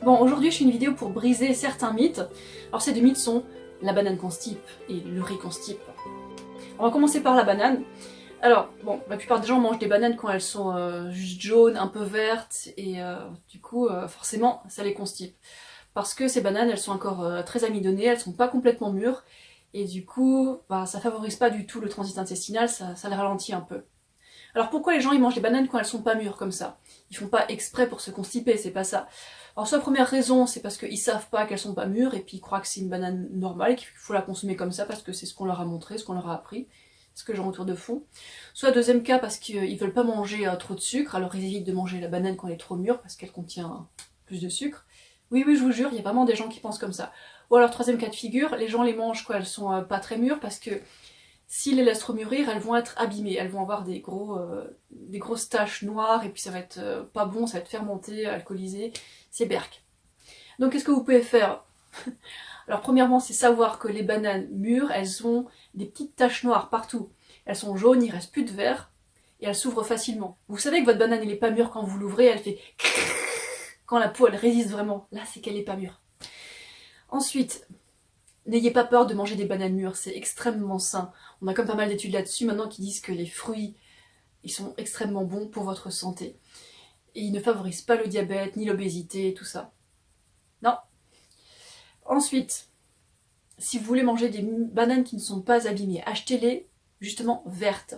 Bon, aujourd'hui je fais une vidéo pour briser certains mythes. Alors ces deux mythes sont la banane constipe et le riz constipe. On va commencer par la banane. Alors, bon, la plupart des gens mangent des bananes quand elles sont juste jaunes, un peu vertes, et du coup, forcément, ça les constipe. Parce que ces bananes, elles sont encore très amidonnées, elles sont pas complètement mûres, et du coup, bah, ça favorise pas du tout le transit intestinal, ça les ralentit un peu. Alors pourquoi les gens ils mangent des bananes quand elles sont pas mûres comme ça? Ils font pas exprès pour se constiper, c'est pas ça. Alors soit première raison, c'est parce qu'ils savent pas qu'elles sont pas mûres et puis ils croient que c'est une banane normale et qu'il faut la consommer comme ça parce que c'est ce qu'on leur a montré, ce qu'on leur a appris, ce que j'ai en tour de fond. Soit deuxième cas parce qu'ils veulent pas manger trop de sucre, alors ils évitent de manger la banane quand elle est trop mûre parce qu'elle contient plus de sucre. Oui, je vous jure, il y a vraiment des gens qui pensent comme ça. Ou alors troisième cas de figure, les gens les mangent quand elles sont pas très mûres parce que s'ils les laissent trop mûrir, elles vont être abîmées, elles vont avoir des grosses taches noires et puis ça va être pas bon, ça va être fermenté, alcoolisé, c'est berk. Donc qu'est-ce que vous pouvez faire? Alors premièrement, c'est savoir que les bananes mûres, elles ont des petites taches noires partout. Elles sont jaunes, il reste plus de vert et elles s'ouvrent facilement. Vous savez que votre banane elle est pas mûre quand vous l'ouvrez, elle fait quand la peau elle résiste vraiment. Là, c'est qu'elle est pas mûre. Ensuite, n'ayez pas peur de manger des bananes mûres, c'est extrêmement sain. On a comme pas mal d'études là-dessus maintenant qui disent que les fruits, ils sont extrêmement bons pour votre santé. Et ils ne favorisent pas le diabète, ni l'obésité, tout ça. Non. Ensuite, si vous voulez manger des bananes qui ne sont pas abîmées, achetez-les justement vertes.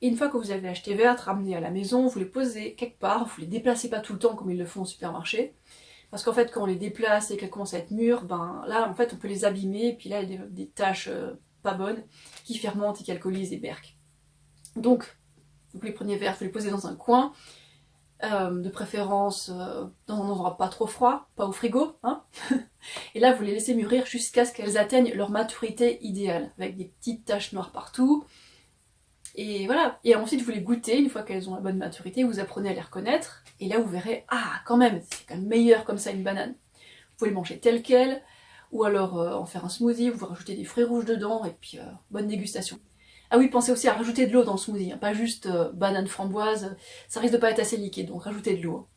Et une fois que vous avez acheté vertes, ramenez à la maison, vous les posez quelque part, vous les déplacez pas tout le temps comme ils le font au supermarché. Parce qu'en fait, quand on les déplace et qu'elles commencent à être mûres, ben là, en fait, on peut les abîmer, et puis là, il y a des taches pas bonnes qui fermentent et qui alcoolisent et berk. Donc, vous les prenez vertes, vous les posez dans un coin, de préférence dans un endroit pas trop froid, pas au frigo, hein. Et là, vous les laissez mûrir jusqu'à ce qu'elles atteignent leur maturité idéale, avec des petites taches noires partout. Et voilà. Et ensuite, vous les goûtez, une fois qu'elles ont la bonne maturité, vous apprenez à les reconnaître, et là, vous verrez, ah, quand même, c'est quand même meilleur comme ça une banane. Vous pouvez les manger telles quelles, ou alors en faire un smoothie, vous rajoutez des fruits rouges dedans, et puis bonne dégustation. Ah oui, pensez aussi à rajouter de l'eau dans le smoothie, hein, pas juste banane framboise, ça risque de pas être assez liquide, donc rajoutez de l'eau.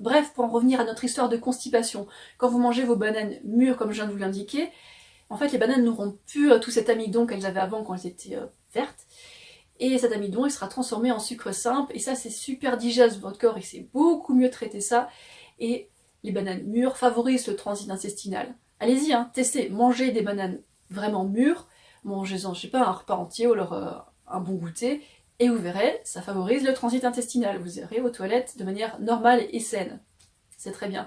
Bref, pour en revenir à notre histoire de constipation, quand vous mangez vos bananes mûres comme je viens de vous l'indiquer, en fait les bananes n'auront plus tout cet amidon qu'elles avaient avant quand elles étaient vertes, et cet amidon il sera transformé en sucre simple, et ça c'est super digeste pour votre corps, et c'est beaucoup mieux traiter ça, et les bananes mûres favorisent le transit intestinal. Allez-y, hein, testez, mangez des bananes vraiment mûres, mangez-en, je sais pas, un repas entier ou alors un bon goûter, et vous verrez, ça favorise le transit intestinal. Vous irez aux toilettes de manière normale et saine. C'est très bien.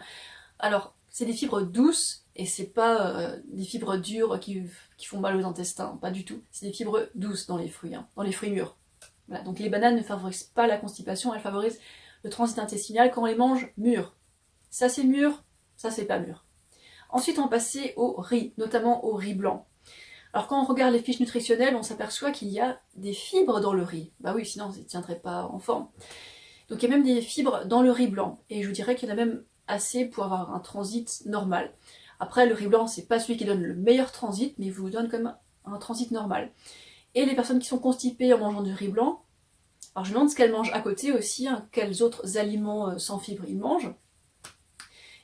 Alors, c'est des fibres douces, et c'est pas des fibres dures qui font mal aux intestins, pas du tout. C'est des fibres douces dans les fruits, hein, dans les fruits mûrs. Voilà, donc les bananes ne favorisent pas la constipation, elles favorisent le transit intestinal quand on les mange mûres. Ça c'est mûr, ça c'est pas mûr. Ensuite on va passer au riz, notamment au riz blanc. Alors quand on regarde les fiches nutritionnelles, on s'aperçoit qu'il y a des fibres dans le riz. Bah oui, sinon ça ne tiendrait pas en forme. Donc il y a même des fibres dans le riz blanc. Et je vous dirais qu'il y en a même assez pour avoir un transit normal. Après le riz blanc, c'est pas celui qui donne le meilleur transit, mais il vous donne quand même un transit normal. Et les personnes qui sont constipées en mangeant du riz blanc, alors je me demande ce qu'elles mangent à côté aussi, hein, quels autres aliments sans fibres ils mangent.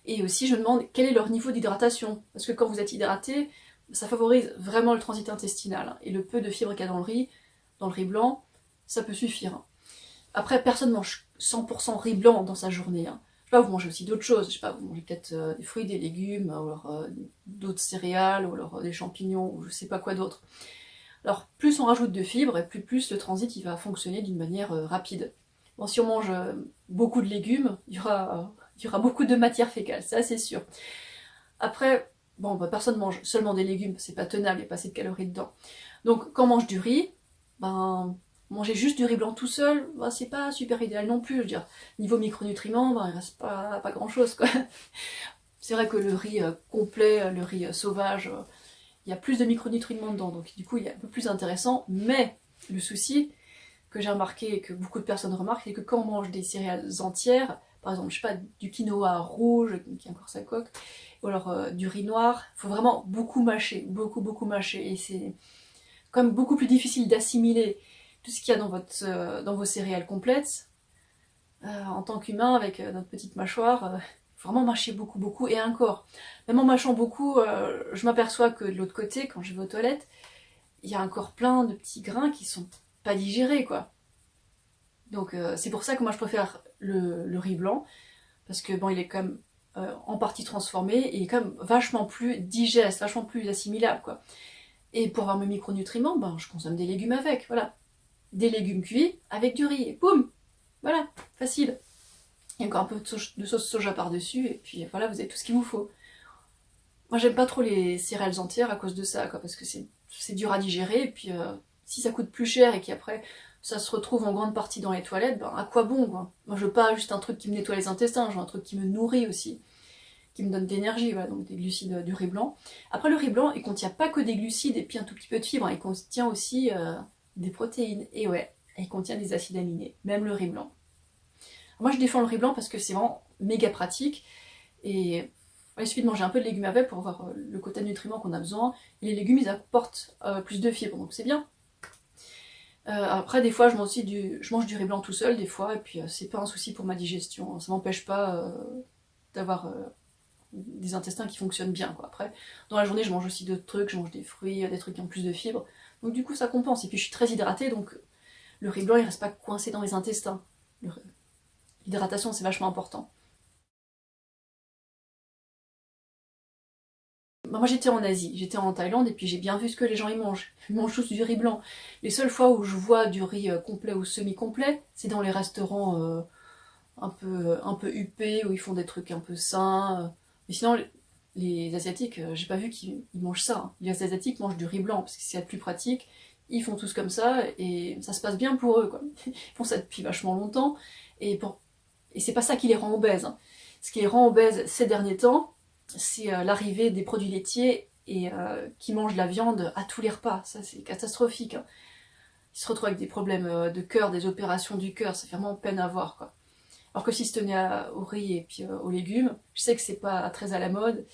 Et aussi, je me demande quel est leur niveau d'hydratation. Parce que quand vous êtes hydraté, ça favorise vraiment le transit intestinal. Et le peu de fibres qu'il y a dans le riz blanc, ça peut suffire. Après, personne ne mange 100% riz blanc dans sa journée. Je sais pas, vous mangez aussi d'autres choses. Je sais pas, vous mangez peut-être des fruits, des légumes, ou alors d'autres céréales, ou alors des champignons, ou je sais pas quoi d'autre. Alors, plus on rajoute de fibres, et plus le transit il va fonctionner d'une manière rapide. Bon, si on mange beaucoup de légumes, il y aura beaucoup de matière fécale, ça c'est sûr. Après, bon, bah, personne mange seulement des légumes, c'est pas tenable, il n'y a pas assez de calories dedans. Donc quand on mange du riz, ben, manger juste du riz blanc tout seul, ben, c'est pas super idéal non plus. Je veux dire, niveau micronutriments, ben, il reste pas grand chose, quoi. C'est vrai que le riz complet, le riz sauvage, il y a plus de micronutriments dedans, donc du coup il est un peu plus intéressant, mais le souci que j'ai remarqué et que beaucoup de personnes remarquent, c'est que quand on mange des céréales entières, par exemple, je sais pas, du quinoa rouge, qui a encore sa coque, ou alors du riz noir, il faut vraiment beaucoup mâcher, beaucoup mâcher, et c'est quand même beaucoup plus difficile d'assimiler tout ce qu'il y a dans vos céréales complètes. En tant qu'humain, avec notre petite mâchoire, vraiment mâcher beaucoup, et encore. Même en mâchant beaucoup, je m'aperçois que de l'autre côté, quand je vais aux toilettes, il y a encore plein de petits grains qui sont pas digérés, quoi. Donc c'est pour ça que moi je préfère le riz blanc, parce que bon, il est quand même en partie transformé, et il est quand même vachement plus digeste, vachement plus assimilable, quoi. Et pour avoir mes micronutriments, ben, je consomme des légumes avec, voilà. Des légumes cuits avec du riz, et boum. Voilà, facile. Et encore un peu de sauce soja par-dessus, et puis voilà, vous avez tout ce qu'il vous faut. Moi j'aime pas trop les céréales entières à cause de ça, quoi, parce que c'est dur à digérer, et puis si ça coûte plus cher et qu'après ça se retrouve en grande partie dans les toilettes, ben à quoi bon, quoi. Moi je veux pas juste un truc qui me nettoie les intestins, je veux un truc qui me nourrit aussi, qui me donne de l'énergie, voilà, donc des glucides du riz blanc. Après le riz blanc, il contient pas que des glucides et puis un tout petit peu de fibres, il contient aussi des protéines, et ouais, il contient des acides aminés, même le riz blanc. Moi je défends le riz blanc parce que c'est vraiment méga pratique, et il suffit de manger un peu de légumes avec pour avoir le quota de nutriments qu'on a besoin, et les légumes ils apportent plus de fibres, donc c'est bien. Après des fois je mange du riz blanc tout seul des fois, et puis c'est pas un souci pour ma digestion, ça m'empêche pas d'avoir des intestins qui fonctionnent bien, quoi. Après dans la journée je mange aussi d'autres trucs, je mange des fruits, des trucs qui ont plus de fibres, donc du coup ça compense, et puis je suis très hydratée, donc le riz blanc il reste pas coincé dans les intestins. L'hydratation c'est vachement important. Bah, moi j'étais en Asie, j'étais en Thaïlande, et puis j'ai bien vu ce que les gens y mangent. Ils mangent tous du riz blanc. Les seules fois où je vois du riz complet ou semi-complet, c'est dans les restaurants un peu huppés, où ils font des trucs un peu sains. Mais sinon, les Asiatiques, j'ai pas vu qu'ils mangent ça, hein. Les Asiatiques mangent du riz blanc, parce que c'est le plus pratique. Ils font tous comme ça, et ça se passe bien pour eux, quoi. Ils font ça depuis vachement longtemps, et c'est pas ça qui les rend obèses, hein. Ce qui les rend obèses ces derniers temps, c'est l'arrivée des produits laitiers, et qui mangent de la viande à tous les repas. Ça, c'est catastrophique, hein. Ils se retrouvent avec des problèmes de cœur, des opérations du cœur, ça fait vraiment peine à voir, quoi. Alors que s'ils se tenaient au riz et puis aux légumes, je sais que c'est pas très à la mode,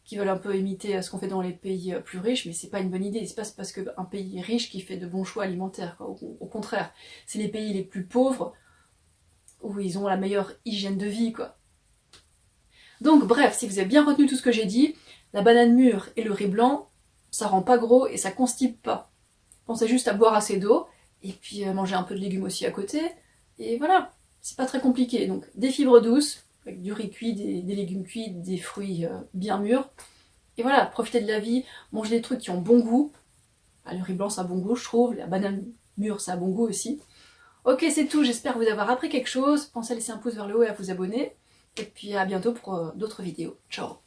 qu'ils veulent un peu imiter ce qu'on fait dans les pays plus riches, mais c'est pas une bonne idée. C'est pas parce qu'un pays est riche qui fait de bons choix alimentaires, quoi. Au contraire, c'est les pays les plus pauvres où ils ont la meilleure hygiène de vie, quoi. Donc bref, si vous avez bien retenu tout ce que j'ai dit, la banane mûre et le riz blanc, ça rend pas gros et ça constipe pas. Pensez juste à boire assez d'eau, et puis manger un peu de légumes aussi à côté, et voilà, c'est pas très compliqué. Donc des fibres douces, avec du riz cuit, des légumes cuits, des fruits bien mûrs, et voilà, profitez de la vie, mangez des trucs qui ont bon goût. Ah, le riz blanc ça a bon goût je trouve, la banane mûre ça a bon goût aussi. Ok, c'est tout, j'espère vous avoir appris quelque chose, pensez à laisser un pouce vers le haut et à vous abonner, et puis à bientôt pour d'autres vidéos. Ciao.